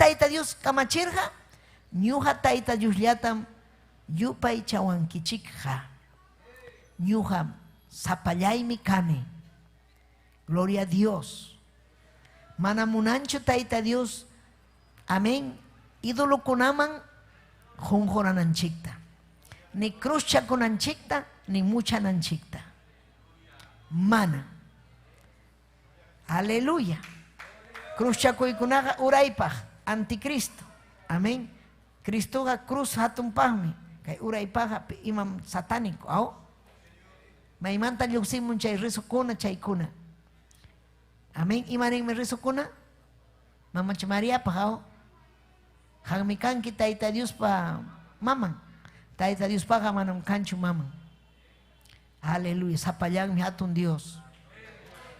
Tayta Dios kamachirqa ñuqa Tayta Diosllatam yupay chawankichikqa ñuqa sapallaymi kani. Gloria a Dios. Mana munanchu Tayta Dios, amén, idolukunaman junjurananchikta, ni cruzchakunanchikta, ni muchananchikta. Mana. Aleluya. Cruzchakuykunaqa uraypaq anticristo. Amén. Cristoqa cruz hatunpaqmi kay uraypaqa imam satánico. ¿Aw? Maymanta lluqsimun chay risukuna chaykuna. Amén. Imaninmi risukuna? Mamacha Mariapaq, ¿aw? Hanmi kanki Tayta Diospa maman. Tayta Diospaqa manam kanchu maman. Aleluya. Sapallanmi hatun Dios.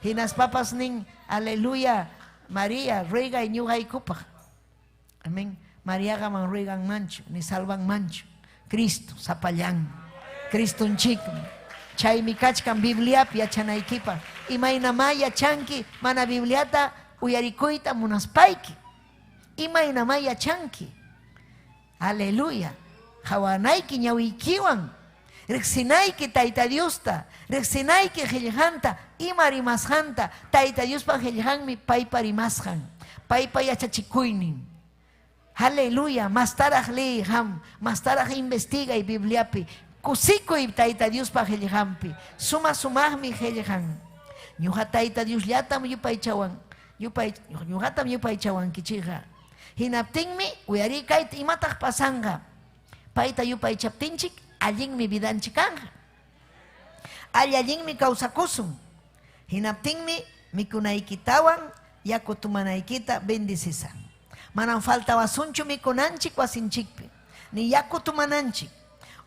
Hinas papas nin, aleluya, María, ruega y ñuqaykupaq. Amén. Mariaqa man ruegan manchu, ni salvan manchu. Cristo, sapallan. Cristo unchikmi. Chaymi kachkan Bibliapi yachanaykipaq. Imaynama yachanki, mana Bibliata uyarikuyta munaspayki. Imaynama yachanki. Aleluya. Hawanayki ñawiykiwan. Riqsinayki Tayta Diosta, riqsinayki qillqanta, ima rimasqanta, Tayta Diospa qillqanmi paypa rimasqan, paypa yachachikuynin. Aleluya, mastaraq ley ham, mastaraq investigay Bibliapi, kusikuy Tayta Diospa qillqanpi, sumaqmi qillqan. Ñuqa Tayta Diosllatam ñuqatam yupaychawankichikqa. Hinaptinmi uyarikayta imataq pasanqa, payta yupaychaptinchik allinmi vidanchik kanja. Allinmi kawsakusun. Hinaptinmi mikunaykitawan yaku tumanaykita bendicisan. Manam faltawasunchu mikunanchik wasinchikpi, ni yaku tumananchik.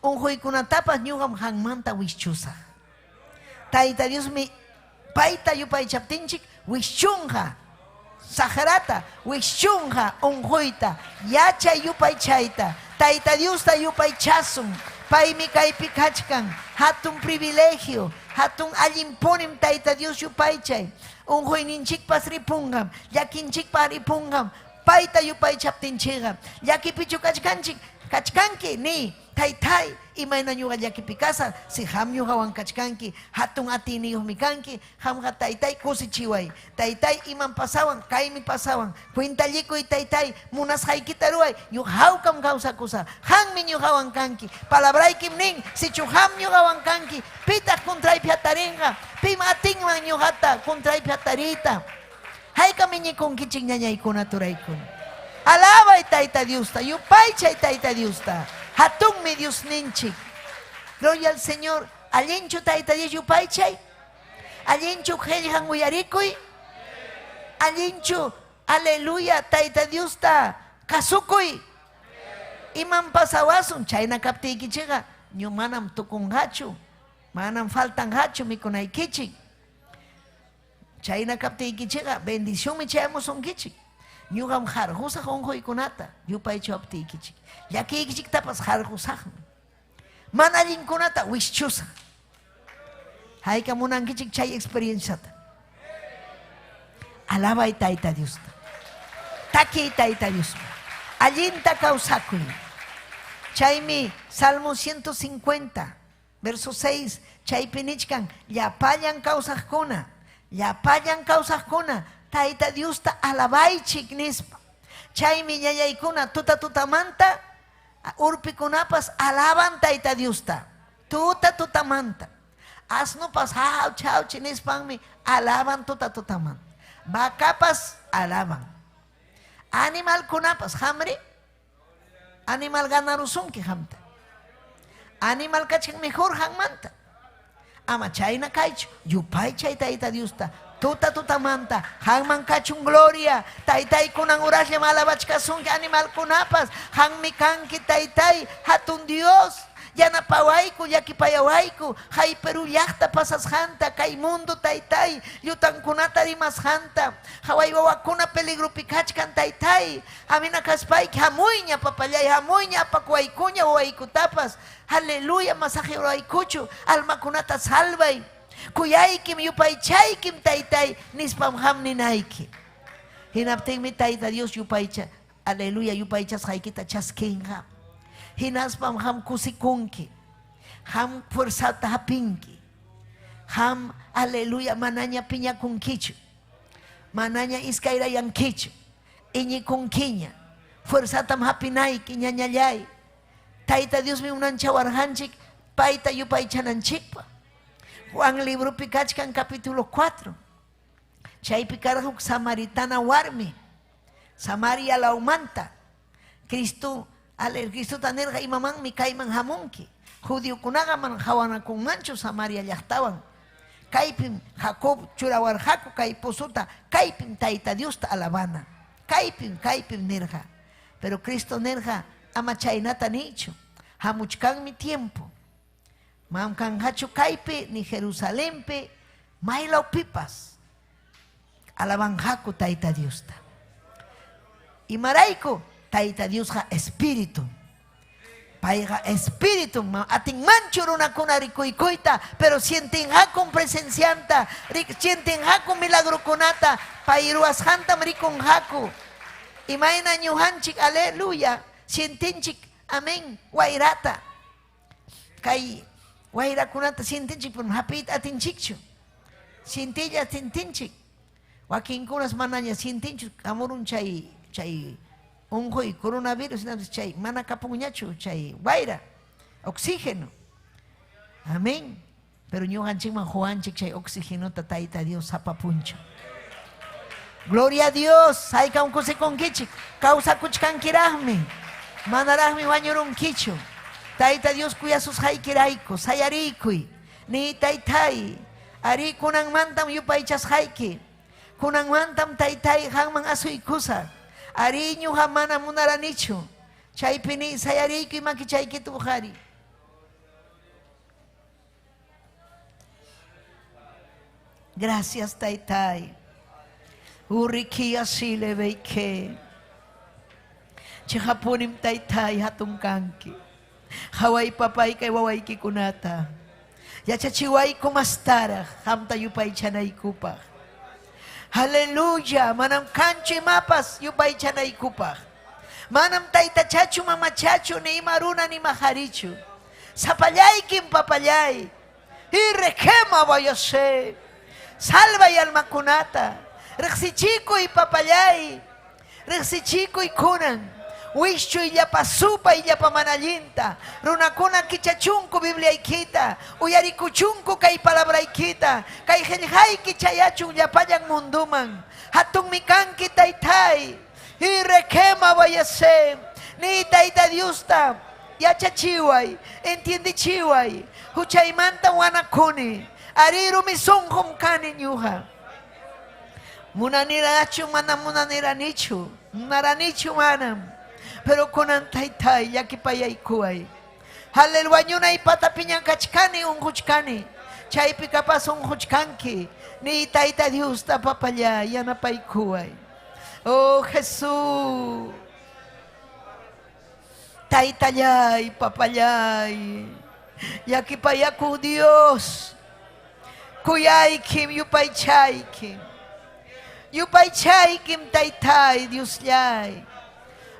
Unquykunatapas ñuqam hanmanta wischusaq. Tayta Diosmi payta yupaychaptinchik wischunqa. Sajarata, wischunqa unquyta, yachay yupaychayta. Tayta Diosta yupaychasun. Paymi kaypi kachkan, hatun privilegio, hatun allinpunim Tayta Dios yupaychay. Unquyninchikpas ripungam, llakinchikpas ripungam, payta yupaychaptinchikqa. Llakipichu kachkanki ni Taytay, imayna ñuqa llakipi kasaq, si ham ñuqawan kachkanki, hatun atiniyuqmi kanki, hamqa Taytay kusichiway. Taytay iman pasawan, kaymi pasawan, cuentallikuy Taytay, munasqaykita ruway, ñuqa hawkam kawsakusa, hanmi ñuqawan kanki, palabraykim nin, sichu ham ñuqawan kanki, pitaq kuntraypi hatarinqa, pima atinman ñuqata kuntraypi hatarita. Haykami ñikunkichik ñañaykuna turaykuna. Alabay Tayta Diosta, yupaychay Tayta Diosta. Hatunmi Dios ninchik. Gloria al Señor. Allinchu Tayta Dios yupaychay. Allinchu qillqan uyarikuy. Allinchu, aleluya, Tayta Diosta kasukuy. Iman pasawasun chayna kaptiykichikqa ñu manam tukunqachu, manam faltanqachu mikunaykichik. Chayna kaptiykichikqa bendicionmi chayamusunkichik. Ñuqam harqusaq unquykunata yupaychawaptiykichik. Llakiykichiktapas harqusaqmi. Mana allinkunata wischusaq. Hayka munankichik chay experienciata. Alabay Tayta Diosta. Takiy Tayta Dios. Allinta kawsakuy. Chaymi Salmo 150, verso 6. Chaypi nichkan llapallan kawsaqkuna. Llapallan kawsaqkuna Tayta Diosta alabaychik nispa. Chaymi ñañaykuna tutamanta urpikunapas alaban Tayta Diosta. Tutamanta. Asnupas hawchi nispanmi alaban tutamanta. Vacapas alaban. Animalkunapas hamri. Animal ganarusunki hamta. Animal kachkan mejor hanmanta. Ama chayna kaychu yupaychay Tayta Diosta. Tutamanta, hangman kachun gloria, Taytay kunan uraslla malabachkasunki animal kunapas, hangmi kanki Taytay, hatun Dios, yanapawayku, llakipayawayku, hay Perú llaqta pasasqanta, kay mundo Taytay, llutankunata rimasqanta, haway wawakuna peligrupi kachkan Taytay, amina kaspayki, hamuyña papallay, hamuyña apakuwaykuña wawaykutapas, aleluya, masaje uraykuchu, almakunata salvay. Kuyaykim yupaychaykim Taytay nispam ham ninayki. Hinaptinmi Tayta Dios yupaycha aleluya, yupaychas haykita chaskinha. Hinaspam ham kusikunki. Ham fuerzata hapinki. Ham, aleluya, manaña piña kunkichu. Manaña iskaira yankichu. Iñi kunkiña. Fuerzatam hapinaiki ñañallay. Taita Dios mi unan chawarhanchik. Paita yupaychananchikpa. Juan libro pikachkan capítulo 4. Chay pikarahuk samaritana warmi. Samaria la umanta. Cristo tanerga imaman mi kaiman hamunki. Judio kunaga man hawana kun manchu Samaria llaqtawan. Kaipim Jacob churawarjaku kay posuta. Kaipim taita Dios ta alabana. Kaipim nerja. Pero Cristo nerja ama chaynata nicho. Hamuchkan mi tiempo. Mamkan hachu kaipe ni Jerusalempe. Mailau pipas. Alaban jaku taita Dios ta. Y maraiko taita Dios ha espíritu. Paiga espíritu, atin manchuruna kuna rikuikuita, pero sienten hakun presencianta, sienten hakun milagro kunata, pairuas hantam rikun haku. Imaina nyuhanchik, aleluya, sientenchik, amén, wairata. Kai waira kunata sientenchik pun hapit atinchikchu. Sientilla atinchik. Wakin kunas mananya sientenchik, amorun chay unjoy coronavirus chay mana kapunguñachu chay waira oxígeno. Amén. Pero ñuqanchikman juanchik chay oxígeno taita Dios sapapuncho. Gloria a Dios. Hayka unkusikunkichik kawsakuchkankiraqmi manaraqmi wañurunkichu. Taita Dios kuyasus haykirayku sayariykuy ni taytay ari kunanmantam yupaychas hayki kunanmantam taytay hanman asuykusa. Ariño jamana munaranichu. Chaypini sayariki maki chaykitu bukhari. Gracias taytay. Uriki asile veike. Chihapunim taytay hatun kanki. Hawai papay kay wawaiki kunata. Yachachiway kumastara. Hamta yupay chanay kupa. Haleluya, manam kanchi mapas yupay chanay kupah. Manam taita chachu mamachachu ni imaruna ni maharichu. Sapallay kim papallay. Y requema vayase. Salva y alma kunata. Rexichico y papallay. Rexichico y kunan. Wischu y yapasupa y yapamanallinta. Runakuna kichachunku Biblia ikita. Uyarikuchunku kay palabra ikita. Kay helhay kichayachun yapayan munduman. Hatun mikanki taytay. Y requema vayase. Ni taita Diusta. Yachachiway. Entiendichiway. Huchaymanta wanakuni. Ariru misunhum kani nyuha. Munanirachu manam munaniranichu. Munaranichu manam. Pero kunan taytay yakipayay kuay. Haleluya na ipata piñang kachkani unhuchkani. Chaypi kapas unhuchkanki. Ni tayta Dios ta papaya yanapay kuay. Oh Jesús. Taytayay papayay. Yakipayaku Dios. Kuyay kim yupay chay kim. Yupay chay kim taytay Dios yay.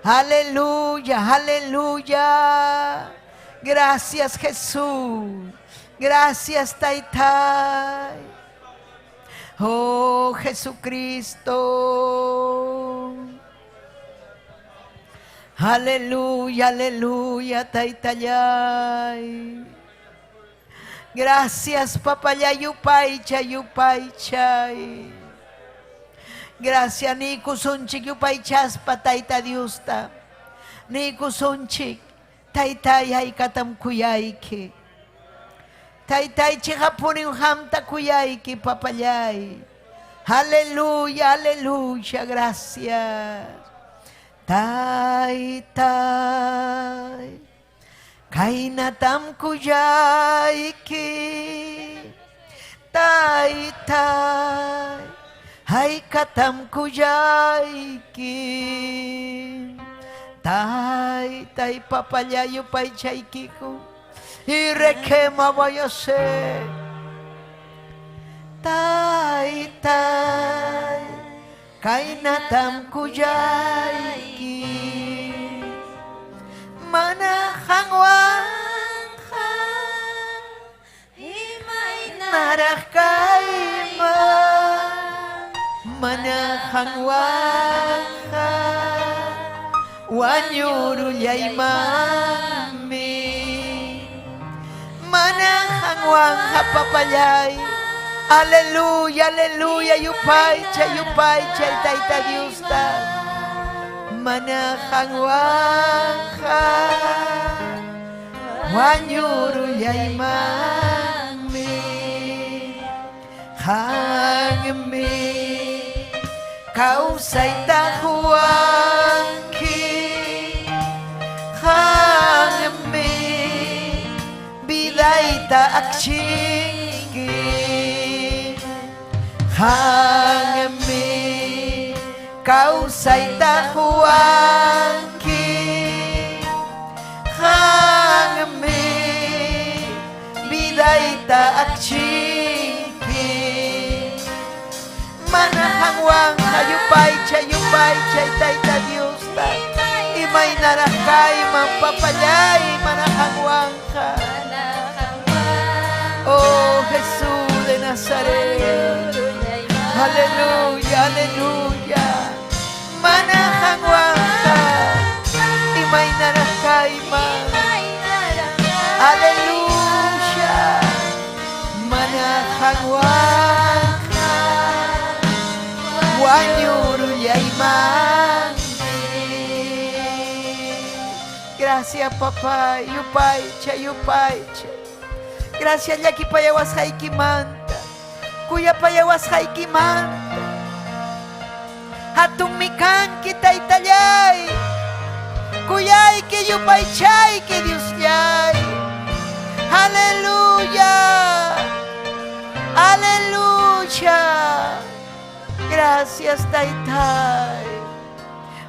Aleluya, aleluya. Gracias Jesús. Gracias taytay. Oh Jesucristo. Aleluya, aleluya taytayay. Gracias papaya yupaychay yupaychay. Gracias niku sunchik yupaychaspa tayta Diusta. Niku sunchik taytay haykatam kuyayki. Taytay chihapunin hamta kuyayki papayay. Aleluya, aleluya, gracias. Taytay kainatam kuyayki. Taytay haykatam kuyayki. Taytay papaya yupaychaykiku. Y requema vayase. Taytay kainatam kuyayki. hangwanja wanyurullaymami mana hangwanja papayay. Aleluya, aleluya, yupay chay Tayta Dios ta mana hangwanja wanyurullaymami hangmi kausayta huangki hangmi bidayta akshiki hangmi kausayta huangki hangmi bidayta akshiki mana hangwang hayupay chay Tayta Dios ta imay narakay mampapalay mana hangwang ka. Oh Jesús de Nazaret, aleluya, aleluya, mana hangwang ka imay narakay aleluya, mana hangwang gracias papá, yupay chay. Gracias yaki payawas haykimanta, kuya payawas haykimanta. Hatun mikanki Taytallay, kuyay que yupay chay que Dios yay. Aleluya, aleluya. Gracias Taytay,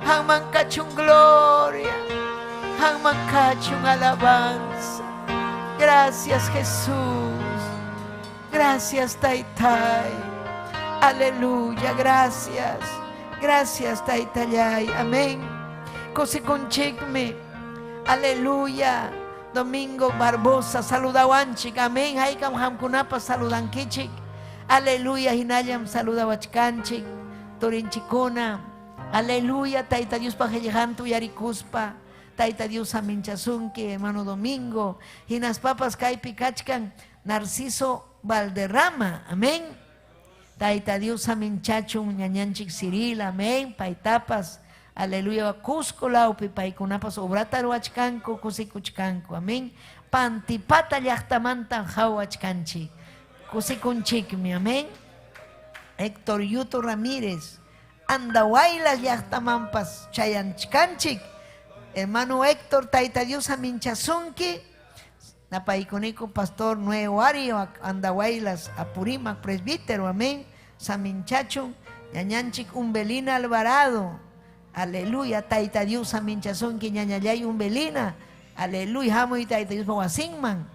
hang mangkachung gloria, hang mangkachung alabanza. Gracias Jesús, gracias Taytay, aleluya, gracias Taytallay, amén. Kosikunchikmi, aleluya. Domingo Barbosa saludawanchik, amén. Haykam hamkunapa saludankichik. Aleluya, hinallam saludawachkanchik, torinchikuna. Aleluya, Tayta Dios pajellejantu yarikuspa. Tayta Dios aminchasunki, hermano Domingo. Hinas papas kaypi kachkan Narciso Valderrama, amén. Tayta Dios aminchachun ñañanchik Ciril, amén. Paitapas, aleluya, Cusco laupi paykunapas obrata ruachkanku, kusikuchkanku, amén. Pantipata llaqtamanta hawachkanchik. Kusikunchikmi, amén. Héctor Yuto Ramírez, Andahuaylas llaqtamanpas chayanchkanchik. Hermano Héctor, Tayta Dios aminchasunki. Napaikonico Pastor Nuevo Ario, Andahuaylas, Apurímac, presbítero, amén. Saminchachun, ñañanchik Umbelina Alvarado. Aleluya, Tayta Dios aminchasunki, ñañallay Umbelina. Aleluya, hamuy Tayta Dios pawasinman.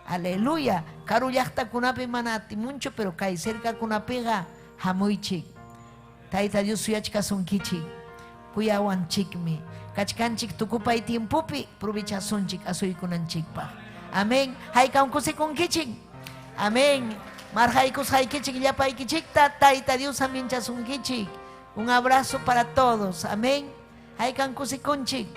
Aleluya, karu llaqta kunapi mana atimuncho, pero kay cerca kunapega hamuychik. Tayta Dios suyachkasunkichik, kuyawanchikmi. Kachkanchik tukupay tiempupi, provechasunchik asuykunanchikpa. Amén. Haykam kusikunkichik. Amén. Marjaykus haykichik llapaykichikta, Tayta Dios aminchasunkichik. Un abrazo para todos. Amén. Haykam kusikunchik.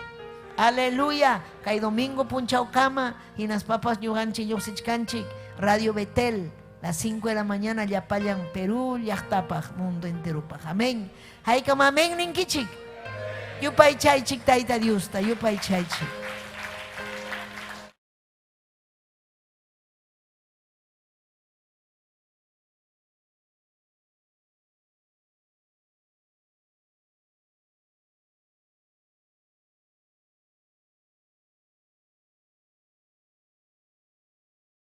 Aleluya. Kay domingo punchaucama y nas papas ñuganchik yoxichkanchik. Radio Betel. Las 5 de la mañana llapayan Perú, llaqtapaj, mundo enteropaj. Amén. Haykam amén ninkichik. Yupay chaychik Tayta Dios ta, yupay chaychik.